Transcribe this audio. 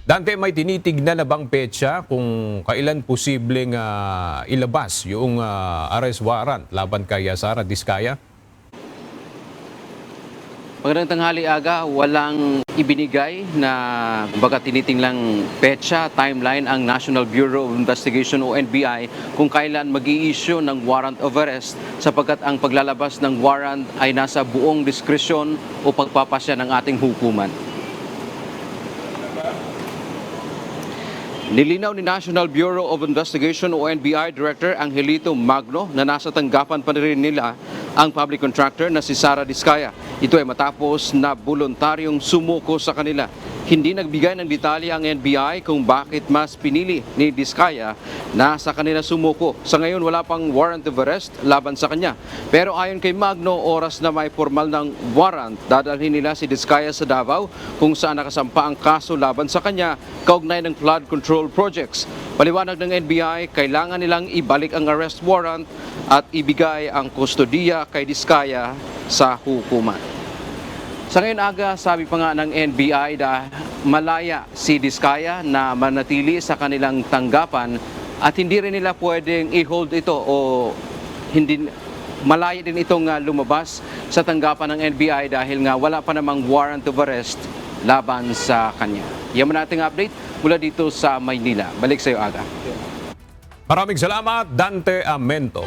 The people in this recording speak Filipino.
Dante, may tinitignan na bang petsa kung kailan posibleng ilabas yung arrest warrant laban kay Sara Diskaya? Magandang tanghali aga, walang ibinigay na kumbaga tinitinglang petsa, timeline ang National Bureau of Investigation o NBI kung kailan mag-i-issue ng warrant of arrest sapagkat ang paglalabas ng warrant ay nasa buong diskresyon o pagpapasya ng ating hukuman. Nilinaw ni National Bureau of Investigation o NBI Director Angelito Magno na nasa tanggapan pa rin nila ang public contractor na si Sara Diskaya. Ito ay matapos na voluntaryong sumuko sa kanila. Hindi nagbigay ng detalye ang NBI kung bakit mas pinili ni Diskaya na sa kanila sumuko. Sa ngayon wala pang warrant of arrest laban sa kanya. Pero ayon kay Magno, oras na may formal ng warrant, dadalhin nila si Diskaya sa Davao kung saan nakasampa ang kaso laban sa kanya kaugnay ng flood control projects. Paliwanag ng NBI, kailangan nilang ibalik ang arrest warrant at ibigay ang kustodiya kay Diskaya sa hukuman. Sa ngayon aga, sabi pa nga ng NBI na malaya si Diskaya na manatili sa kanilang tanggapan at hindi rin nila pwedeng i-hold ito o hindi malaya din itong lumabas sa tanggapan ng NBI dahil nga wala pa namang warrant of arrest laban sa kanya. Yan man nating update mula dito sa Maynila. Balik sa iyo aga. Maraming salamat, Dante Amento.